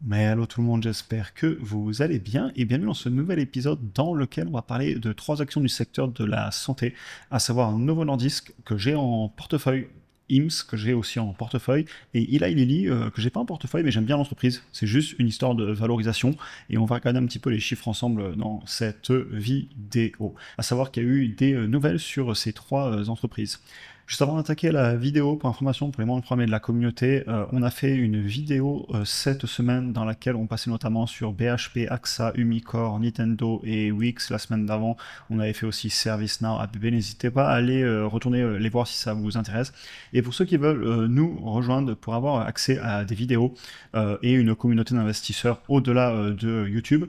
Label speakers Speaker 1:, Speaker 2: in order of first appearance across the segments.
Speaker 1: Mais hello tout le monde, j'espère que vous allez bien et bienvenue dans ce nouvel épisode dans lequel on va parler de trois actions du secteur de la santé, à savoir Novo Nordisk que j'ai en portefeuille, IMS que j'ai aussi en portefeuille et Eli Lilly que j'ai pas en portefeuille mais j'aime bien l'entreprise. C'est juste une histoire de valorisation et on va regarder un petit peu les chiffres ensemble dans cette vidéo. À savoir qu'il y a eu des nouvelles sur ces trois entreprises. Juste avant d'attaquer la vidéo, pour information, pour les membres informés de la communauté, on a fait une vidéo cette semaine dans laquelle on passait notamment sur BHP, AXA, Umicore, Nintendo et Wix. La semaine d'avant, on avait fait aussi ServiceNow, ABB. N'hésitez pas à aller retourner les voir si ça vous intéresse. Et pour ceux qui veulent nous rejoindre pour avoir accès à des vidéos et une communauté d'investisseurs au-delà de YouTube,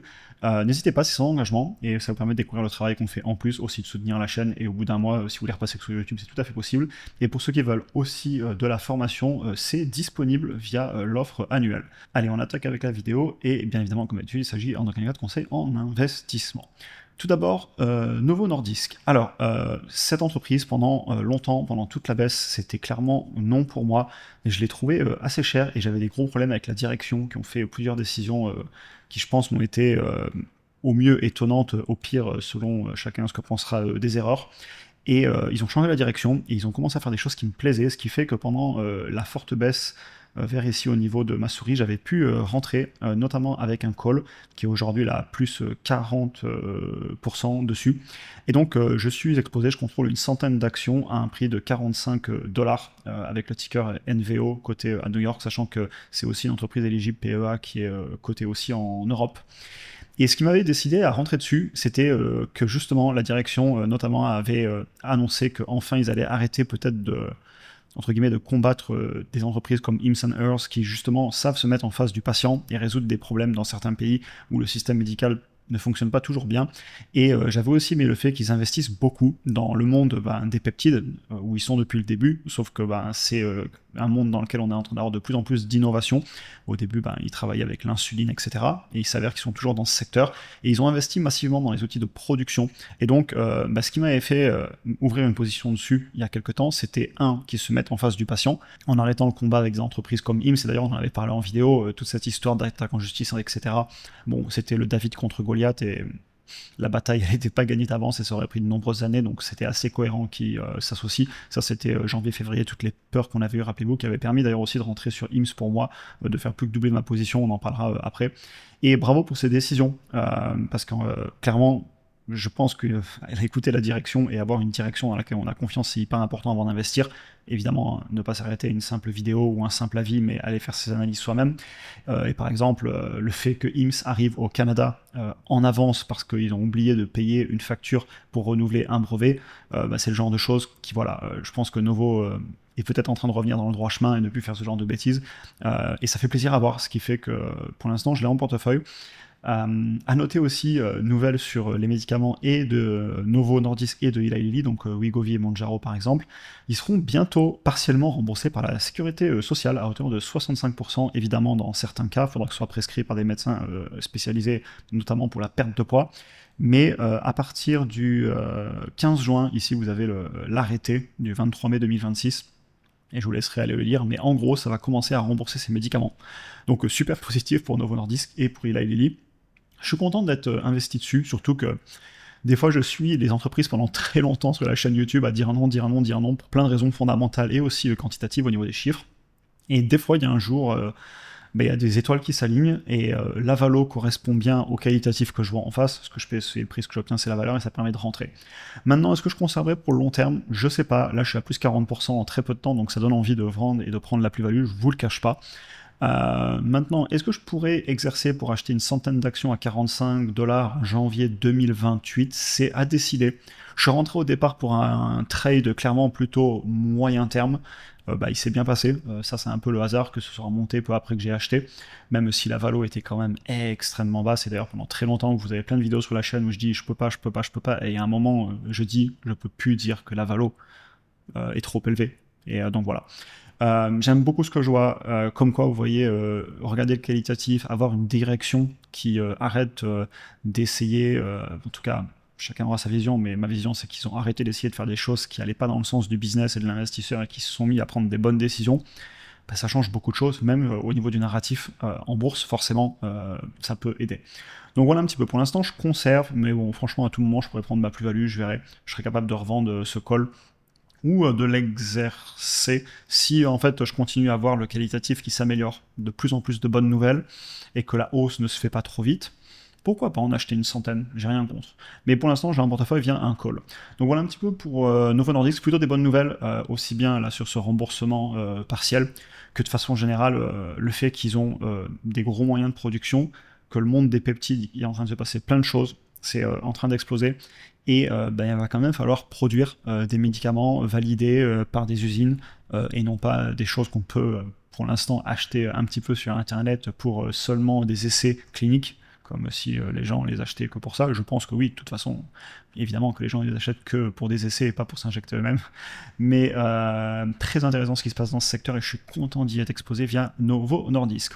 Speaker 1: n'hésitez pas, c'est sans engagement et ça vous permet de découvrir le travail qu'on fait en plus, aussi de soutenir la chaîne. Et au bout d'un mois, si vous voulez repasser sur YouTube, c'est tout à fait possible. Et pour ceux qui veulent aussi de la formation, c'est disponible via l'offre annuelle. Allez, on attaque avec la vidéo et bien évidemment, comme d'habitude, il s'agit en aucun cas de conseil en investissement. Tout d'abord, Novo Nordisk. Alors, cette entreprise, pendant longtemps, pendant toute la baisse, c'était clairement non pour moi. Et je l'ai trouvé assez cher et j'avais des gros problèmes avec la direction qui ont fait plusieurs décisions qui, je pense, m'ont été au mieux étonnantes, au pire, selon chacun ce que pensera des erreurs. Et ils ont changé la direction et ils ont commencé à faire des choses qui me plaisaient, ce qui fait que pendant la forte baisse vers ici au niveau de ma souris, j'avais pu rentrer, notamment avec un call qui est aujourd'hui là plus 40% dessus. Et donc je suis exposé, je contrôle une centaine d'actions à un prix de 45 dollars avec le ticker NVO côté à New York, sachant que c'est aussi une entreprise éligible PEA qui est cotée aussi en Europe. Et ce qui m'avait décidé à rentrer dessus, c'était que justement la direction notamment avait annoncé qu'enfin ils allaient arrêter peut-être de, entre guillemets, de combattre des entreprises comme Hims Earth qui justement savent se mettre en face du patient et résoudre des problèmes dans certains pays où le système médical ne fonctionne pas toujours bien. Et j'avais aussi aimé le fait qu'ils investissent beaucoup dans le monde des peptides, où ils sont depuis le début, sauf que c'est un monde dans lequel on est en train d'avoir de plus en plus d'innovation. Au début, ils travaillaient avec l'insuline, etc. Et il s'avère qu'ils sont toujours dans ce secteur. Et ils ont investi massivement dans les outils de production. Et donc, ce qui m'avait fait ouvrir une position dessus il y a quelques temps, c'était qu'ils se mettent en face du patient, en arrêtant le combat avec des entreprises comme IMS. Et d'ailleurs, on en avait parlé en vidéo, toute cette histoire d'attaque en justice, etc. Bon, c'était le David contre Goliath et la bataille n'était pas gagnée d'avance et ça aurait pris de nombreuses années, donc c'était assez cohérent qu'ils s'associent. Ça, c'était janvier-février, toutes les peurs qu'on avait eues, rappelez-vous, qui avait permis d'ailleurs aussi de rentrer sur IMS pour moi, de faire plus que doubler ma position, on en parlera après. Et bravo pour ces décisions, parce que clairement, je pense qu'elle a écouté la direction et avoir une direction dans laquelle on a confiance, c'est hyper important avant d'investir. Évidemment, ne pas s'arrêter à une simple vidéo ou un simple avis, mais aller faire ses analyses soi-même. Et par exemple, le fait que IMS arrive au Canada en avance parce qu'ils ont oublié de payer une facture pour renouveler un brevet, c'est le genre de choses qui, voilà, je pense que Novo est peut-être en train de revenir dans le droit chemin et ne plus faire ce genre de bêtises. Et ça fait plaisir à voir, ce qui fait que pour l'instant, je l'ai en portefeuille. À noter aussi, nouvelles sur les médicaments et de Novo Nordisk et de Eli Lilly, donc Wegovy et Mounjaro par exemple, ils seront bientôt partiellement remboursés par la sécurité sociale à hauteur de 65%, évidemment dans certains cas, il faudra que ce soit prescrit par des médecins spécialisés, notamment pour la perte de poids. Mais à partir du 15 juin, ici vous avez l'arrêté du 23 mai 2026, et je vous laisserai aller le lire, mais en gros, ça va commencer à rembourser ces médicaments. Donc super positif pour Novo Nordisk et pour Eli Lilly. Je suis content d'être investi dessus, surtout que des fois je suis les entreprises pendant très longtemps sur la chaîne YouTube à dire un non, dire un non, dire un non, pour plein de raisons fondamentales et aussi quantitatives au niveau des chiffres. Et des fois, il y a un jour, il y a des étoiles qui s'alignent et la valo correspond bien au qualitatif que je vois en face. Ce que je fais, c'est le prix que j'obtiens, c'est la valeur et ça permet de rentrer. Maintenant, est-ce que je conserverai pour le long terme? Je sais pas. Là, je suis à plus 40% en très peu de temps, donc ça donne envie de vendre et de prendre la plus-value, je vous le cache pas. Maintenant, est-ce que je pourrais exercer pour acheter une centaine d'actions à 45 dollars en janvier 2028? C'est à décider. Je suis rentré au départ pour un trade clairement plutôt moyen terme. Il s'est bien passé. Ça, c'est un peu le hasard que ce soit remonté peu après que j'ai acheté, même si la valo était quand même extrêmement basse. Et d'ailleurs, pendant très longtemps, vous avez plein de vidéos sur la chaîne où je dis je peux pas, je peux pas, je peux pas. Et il y a un moment, je dis je peux plus dire que la valo est trop élevée. Et donc voilà. J'aime beaucoup ce que je vois, comme quoi vous voyez, regarder le qualitatif, avoir une direction qui arrête d'essayer, en tout cas chacun aura sa vision, mais ma vision c'est qu'ils ont arrêté d'essayer de faire des choses qui n'allaient pas dans le sens du business et de l'investisseur et qui se sont mis à prendre des bonnes décisions. bah, ça change beaucoup de choses, même au niveau du narratif en bourse, forcément, ça peut aider. Donc voilà un petit peu. Pour l'instant, je conserve, mais bon, franchement, à tout moment, je pourrais prendre ma plus-value, je verrai. Je serai capable de revendre ce call ou de l'exercer si en fait je continue à voir le qualitatif qui s'améliore, de plus en plus de bonnes nouvelles et que la hausse ne se fait pas trop vite. Pourquoi pas en acheter une centaine, j'ai rien contre. Mais pour l'instant, j'ai un portefeuille via un call. Donc voilà un petit peu pour Novo Nordisk, plutôt des bonnes nouvelles, aussi bien là sur ce remboursement partiel que de façon générale le fait qu'ils ont des gros moyens de production, que le monde des peptides, il est en train de se passer plein de choses, c'est en train d'exploser. Et ben, il va quand même falloir produire des médicaments validés par des usines et non pas des choses qu'on peut pour l'instant acheter un petit peu sur Internet pour seulement des essais cliniques, comme si les gens les achetaient que pour ça. Je pense que oui, de toute façon, évidemment que les gens les achètent que pour des essais et pas pour s'injecter eux-mêmes. Mais très intéressant ce qui se passe dans ce secteur et je suis content d'y être exposé via Novo Nordisk.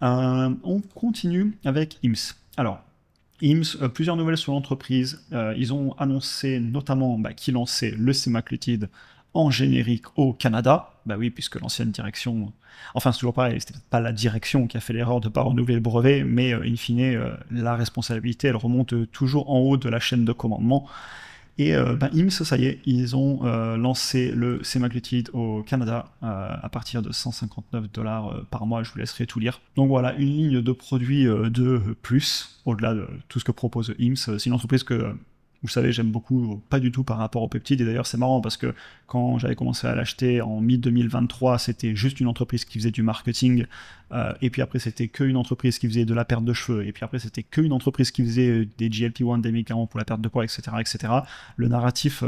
Speaker 1: On continue avec IMS. Alors, IMS, plusieurs nouvelles sur l'entreprise. Ils ont annoncé notamment qu'ils lançaient le semaglutide en générique au Canada. Bah oui, puisque l'ancienne direction... Enfin, c'est toujours pareil, c'était pas la direction qui a fait l'erreur de ne pas renouveler le brevet, mais in fine, la responsabilité, elle remonte toujours en haut de la chaîne de commandement. Et IMS, ça y est, ils ont lancé le semaglutide au Canada à partir de 159 $ par mois. Je vous laisserai tout lire. Donc voilà, une ligne de produits de plus, au-delà de tout ce que propose IMS. C'est une entreprise que, vous savez, j'aime beaucoup, pas du tout par rapport aux peptides. Et d'ailleurs, c'est marrant parce que quand j'avais commencé à l'acheter en mi-2023, c'était juste une entreprise qui faisait du marketing. Et puis après, c'était qu'une entreprise qui faisait de la perte de cheveux. Et puis après, c'était qu'une entreprise qui faisait des GLP-1, des médicaments pour la perte de poids, etc. etc. Le narratif...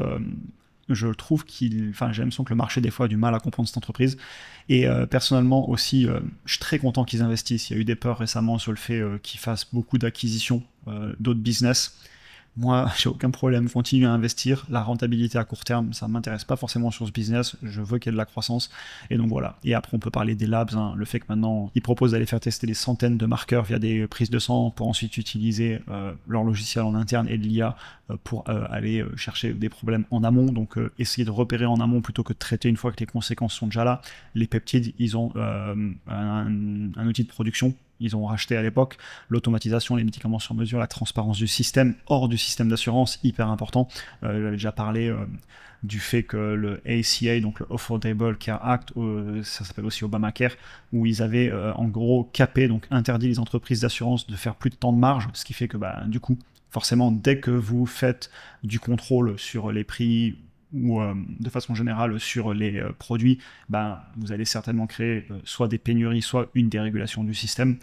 Speaker 1: je trouve qu'il... Enfin, j'ai l'impression que le marché, des fois, a du mal à comprendre cette entreprise. Et personnellement aussi, je suis très content qu'ils investissent. Il y a eu des peurs récemment sur le fait qu'ils fassent beaucoup d'acquisitions d'autres business. Moi, j'ai aucun problème, continuer à investir. La rentabilité à court terme, ça ne m'intéresse pas forcément sur ce business. Je veux qu'il y ait de la croissance. Et donc voilà. Et après, on peut parler des labs. Le fait que maintenant, ils proposent d'aller faire tester des centaines de marqueurs via des prises de sang pour ensuite utiliser leur logiciel en interne et de l'IA pour aller chercher des problèmes en amont. Donc essayer de repérer en amont plutôt que de traiter une fois que les conséquences sont déjà là. Les peptides, ils ont un outil de production. Ils ont racheté à l'époque l'automatisation, les médicaments sur mesure, la transparence du système, hors du système d'assurance, hyper important. J'avais déjà parlé du fait que le ACA, donc le Affordable Care Act, ça s'appelle aussi Obamacare, où ils avaient en gros capé, donc interdit les entreprises d'assurance de faire plus de temps de marge, ce qui fait que du coup, forcément, dès que vous faites du contrôle sur les prix ou de façon générale sur les produits, vous allez certainement créer soit des pénuries, soit une dérégulation du système.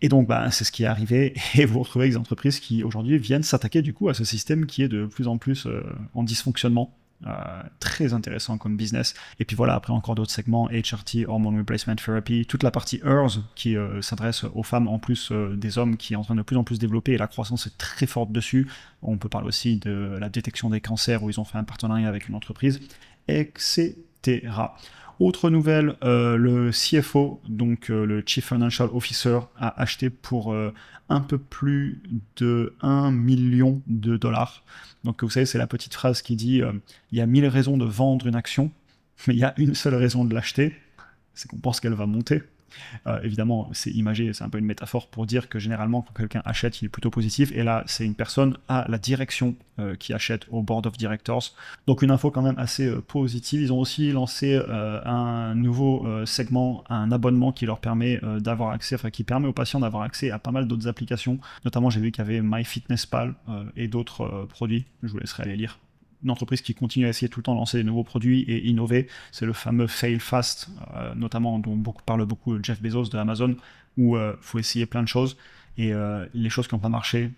Speaker 1: Et donc, c'est ce qui est arrivé. Et vous retrouvez avec des entreprises qui, aujourd'hui, viennent s'attaquer du coup à ce système qui est de plus en plus en dysfonctionnement. Très intéressant comme business. Et puis voilà, après encore d'autres segments, HRT, Hormone Replacement Therapy, toute la partie HERS qui s'adresse aux femmes en plus des hommes qui est en train de plus en plus développer et la croissance est très forte dessus. On peut parler aussi de la détection des cancers où ils ont fait un partenariat avec une entreprise, etc. Autre nouvelle, le CFO, donc le Chief Financial Officer, a acheté pour un peu plus de 1 million de dollars. Donc vous savez, c'est la petite phrase qui dit il y a 1000 raisons de vendre une action, mais il y a une seule raison de l'acheter, c'est qu'on pense qu'elle va monter. Évidemment, c'est imagé, c'est un peu une métaphore pour dire que généralement, quand quelqu'un achète, il est plutôt positif. Et là, c'est une personne à la direction qui achète au Board of Directors. Donc une info quand même assez positive. Ils ont aussi lancé un nouveau segment, un abonnement qui leur permet d'avoir accès, enfin qui permet aux patients d'avoir accès à pas mal d'autres applications. Notamment, j'ai vu qu'il y avait MyFitnessPal et d'autres produits. Je vous laisserai aller lire. Une entreprise qui continue à essayer tout le temps de lancer des nouveaux produits et innover. C'est le fameux fail fast, notamment dont parle beaucoup Jeff Bezos de Amazon, où il faut essayer plein de choses et les choses qui n'ont pas marché,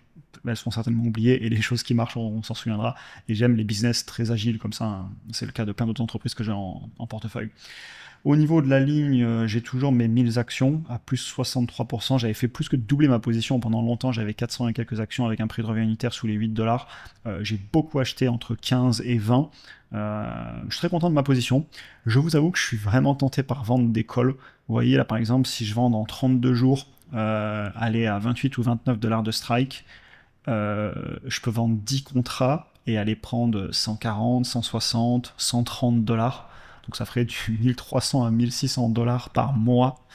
Speaker 1: elles seront certainement oubliées et les choses qui marchent, on s'en souviendra. Et j'aime les business très agiles comme ça, hein. C'est le cas de plein d'autres entreprises que j'ai en portefeuille. Au niveau de la ligne, j'ai toujours mes 1000 actions à plus 63%. J'avais fait plus que doubler ma position pendant longtemps. J'avais 400 et quelques actions avec un prix de revient unitaire sous les 8 $. J'ai beaucoup acheté entre 15 et 20. Je suis très content de ma position. Je vous avoue que je suis vraiment tenté par vendre des calls. Vous voyez là par exemple, si je vends dans 32 jours, aller à 28 ou 29 $ de strike, je peux vendre 10 contrats et aller prendre 140, 160, 130 $. Donc ça ferait du 1300 à 1600 dollars par mois.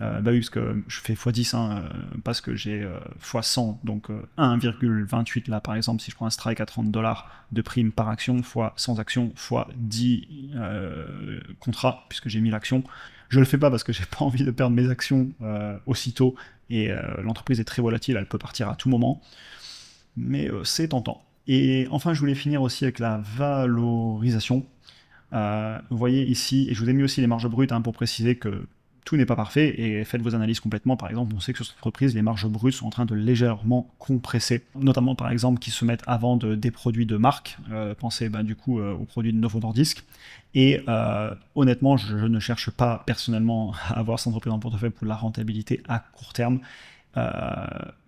Speaker 1: Bah oui, parce que je fais x10, hein, parce que j'ai x100, donc 1,28 là par exemple, si je prends un strike à 30 dollars de prime par action, fois 100 actions, fois 10 contrats, puisque j'ai 1000 actions. Je le fais pas parce que j'ai pas envie de perdre mes actions aussitôt, et l'entreprise est très volatile, elle peut partir à tout moment, mais c'est tentant. Et enfin, je voulais finir aussi avec la valorisation. Vous voyez ici, et je vous ai mis aussi les marges brutes, hein, pour préciser que tout n'est pas parfait, et faites vos analyses complètement. Par exemple, on sait que sur cette entreprise, les marges brutes sont en train de légèrement compresser, notamment par exemple qui se mettent à vendre des produits de marque. Pensez du coup aux produits de Novo Nordisk. Et honnêtement, je ne cherche pas personnellement à avoir cette entreprise en portefeuille pour la rentabilité à court terme.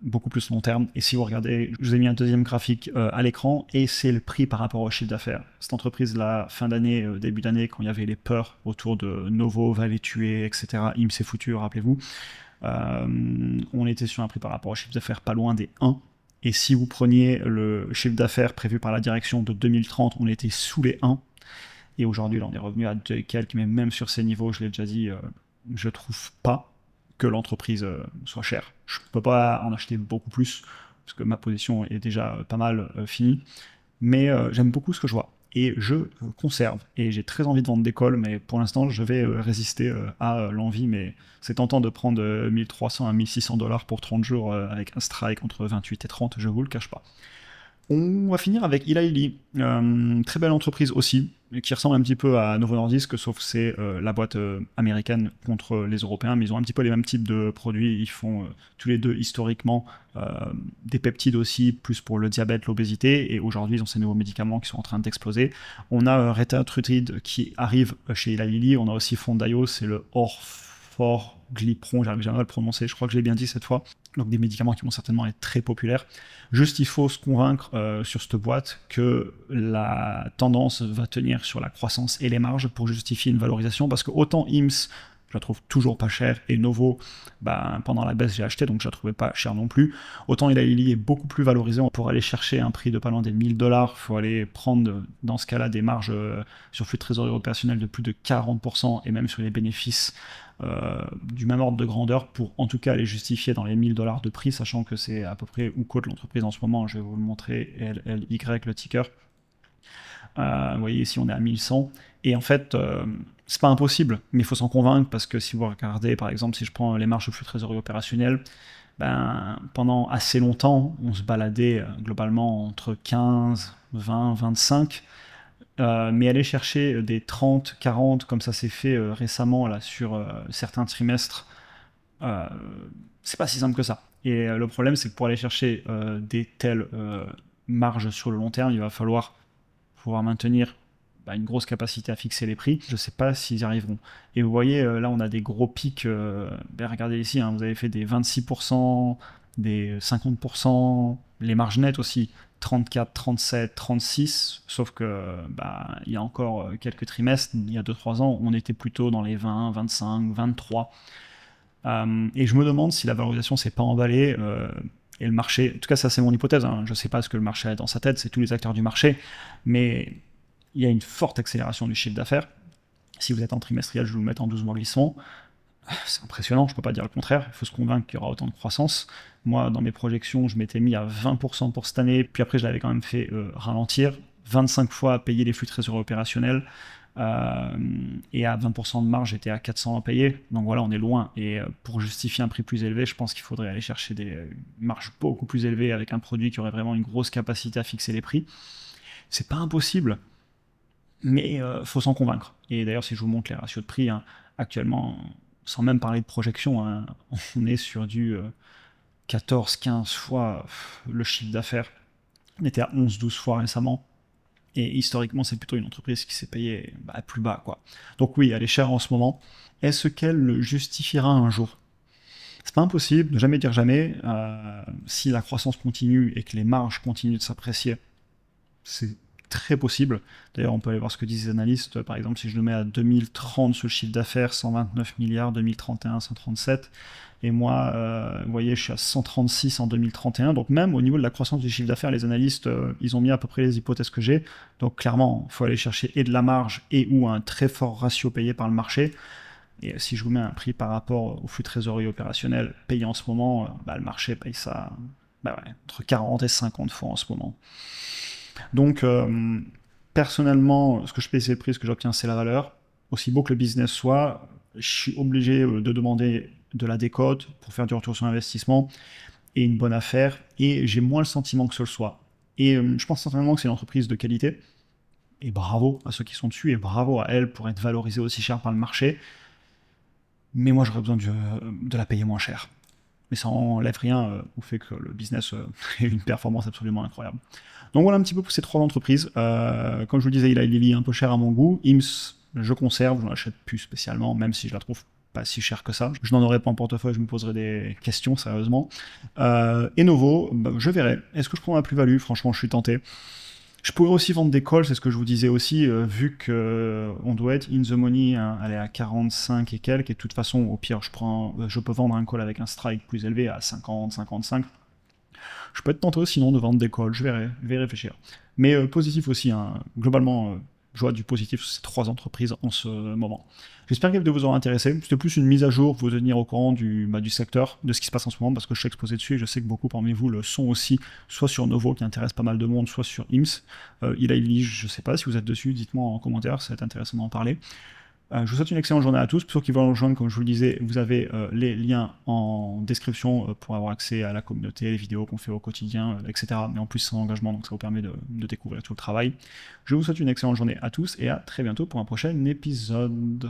Speaker 1: Beaucoup plus long terme. Et si vous regardez, je vous ai mis un deuxième graphique à l'écran, et c'est le prix par rapport au chiffre d'affaires. Cette entreprise, la fin d'année, début d'année, quand il y avait les peurs autour de Novo va les tuer, etc., IM s'est foutu, rappelez-vous, on était sur un prix par rapport au chiffre d'affaires pas loin des 1. Et si vous preniez le chiffre d'affaires prévu par la direction de 2030, on était sous les 1. Et aujourd'hui, là, on est revenu à 2 et quelques, mais même sur ces niveaux, je l'ai déjà dit, je trouve pas que l'entreprise soit chère. Je peux pas en acheter beaucoup plus, parce que ma position est déjà pas mal finie, mais j'aime beaucoup ce que je vois. Et je conserve. Et j'ai très envie de vendre des calls, mais pour l'instant, je vais résister à l'envie. Mais c'est tentant de prendre 1300 à 1600 dollars pour 30 jours avec un strike entre 28 et 30, je vous le cache pas. On va finir avec Eli Lilly, très belle entreprise aussi, qui ressemble un petit peu à Novo Nordisk, sauf que c'est la boîte américaine contre les Européens, mais ils ont un petit peu les mêmes types de produits. Ils font tous les deux historiquement des peptides aussi, plus pour le diabète, l'obésité, et aujourd'hui ils ont ces nouveaux médicaments qui sont en train d'exploser. On a Retatrutide qui arrive chez Eli Lilly, on a aussi Foundayo, c'est le Orforglipron, j'arrive jamais à le prononcer, je crois que je l'ai bien dit cette fois. Donc des médicaments qui vont certainement être très populaires. Juste, il faut se convaincre sur cette boîte que la tendance va tenir sur la croissance et les marges pour justifier une valorisation, parce que autant IMSS, je la trouve toujours pas chère, et Novo, pendant la baisse j'ai acheté, donc je la trouvais pas chère non plus. Autant Eli Lilly est beaucoup plus valorisé. Pour aller chercher un prix de pas loin des 1000 dollars, il faut aller prendre dans ce cas-là des marges sur flux de trésorerie opérationnel de plus de 40%, et même sur les bénéfices du même ordre de grandeur, pour en tout cas les justifier dans les 1000 dollars de prix, sachant que c'est à peu près où cote l'entreprise en ce moment. Je vais vous le montrer, LLY, le ticker. Vous voyez ici on est à 1100, et en fait c'est pas impossible, mais il faut s'en convaincre, parce que si vous regardez par exemple, si je prends les marges de flux de trésorerie opérationnel, pendant assez longtemps on se baladait globalement entre 15, 20, 25, mais aller chercher des 30, 40, comme ça s'est fait récemment là, sur certains trimestres, c'est pas si simple que ça. Et le problème, c'est que pour aller chercher des telles marges sur le long terme, il va falloir pouvoir maintenir une grosse capacité à fixer les prix. Je sais pas s'ils y arriveront. Et vous voyez, là, on a des gros pics. Regardez ici, hein, vous avez fait des 26%, des 50%, les marges nettes aussi. 34, 37, 36, sauf que il y a encore quelques trimestres, il y a 2-3 ans, on était plutôt dans les 20, 25, 23. Et je me demande si la valorisation s'est pas emballée, et le marché, en tout cas ça c'est mon hypothèse, hein, je sais pas ce que le marché a dans sa tête, c'est tous les acteurs du marché, mais il y a une forte accélération du chiffre d'affaires. Si vous êtes en trimestriel, je vais vous le mettre en 12 mois glissement. C'est impressionnant, je ne peux pas dire le contraire, il faut se convaincre qu'il y aura autant de croissance. Moi, dans mes projections, je m'étais mis à 20% pour cette année, puis après je l'avais quand même fait ralentir, 25 fois payer les flux de trésorerie opérationnels, et à 20% de marge, j'étais à 400 à payer. Donc voilà, on est loin, et pour justifier un prix plus élevé, je pense qu'il faudrait aller chercher des marges beaucoup plus élevées avec un produit qui aurait vraiment une grosse capacité à fixer les prix. C'est pas impossible, mais faut s'en convaincre. Et d'ailleurs, si je vous montre les ratios de prix, hein, actuellement, sans même parler de projection, hein, on est sur du 14-15 fois le chiffre d'affaires. On était à 11-12 fois récemment. Et historiquement, c'est plutôt une entreprise qui s'est payée plus bas, quoi. Donc oui, elle est chère en ce moment. Est-ce qu'elle le justifiera un jour ? C'est pas impossible, ne jamais dire jamais. Si la croissance continue et que les marges continuent de s'apprécier, c'est très possible. D'ailleurs, on peut aller voir ce que disent les analystes. Par exemple, si je le mets à 2030 sur le chiffre d'affaires, 129 milliards, 2031, 137. Et moi, vous voyez, je suis à 136 en 2031. Donc même au niveau de la croissance du chiffre d'affaires, les analystes, ils ont mis à peu près les hypothèses que j'ai. Donc clairement, il faut aller chercher et de la marge et ou un très fort ratio payé par le marché. Et si je vous mets un prix par rapport au flux de trésorerie opérationnel payé en ce moment, le marché paye ça entre 40 et 50 fois en ce moment. Donc, personnellement, ce que je paye, c'est le prix, ce que j'obtiens, c'est la valeur. Aussi beau que le business soit, je suis obligé de demander de la décote pour faire du retour sur investissement et une bonne affaire. Et j'ai moins le sentiment que ce le soit. Et je pense certainement que c'est une entreprise de qualité. Et bravo à ceux qui sont dessus, et bravo à elle pour être valorisée aussi cher par le marché. Mais moi, j'aurais besoin de la payer moins cher. Mais ça n'enlève rien au fait que le business ait une performance absolument incroyable. Donc voilà un petit peu pour ces 3 entreprises. Comme je vous le disais, il est un peu cher à mon goût. IMS, je conserve, je n'en achète plus spécialement, même si je la trouve pas si chère que ça. Je n'en aurais pas en portefeuille, je me poserais des questions, sérieusement. Et Novo, je verrai. Est-ce que je prends ma plus-value? Franchement, je suis tenté. Je pourrais aussi vendre des calls, c'est ce que je vous disais aussi, vu qu'on doit être in the money, hein, elle est à 45 et quelques, et de toute façon, au pire, je peux vendre un call avec un strike plus élevé à 50, 55. Je peux être tenté sinon de vendre des calls, je vais réfléchir. Mais positif aussi, hein, globalement, je vois du positif sur ces 3 entreprises en ce moment. J'espère qu'elles vous auront intéressé. C'était plus une mise à jour pour vous tenir au courant du secteur, de ce qui se passe en ce moment, parce que je suis exposé dessus et je sais que beaucoup parmi vous le sont aussi, soit sur Novo qui intéresse pas mal de monde, soit sur IMS. Eli, je sais pas si vous êtes dessus, dites-moi en commentaire, ça va être intéressant d'en parler. Je vous souhaite une excellente journée à tous. Pour ceux qui veulent rejoindre, comme je vous le disais, vous avez les liens en description pour avoir accès à la communauté, les vidéos qu'on fait au quotidien, etc. Mais en plus, c'est un engagement, donc ça vous permet de découvrir tout le travail. Je vous souhaite une excellente journée à tous et à très bientôt pour un prochain épisode.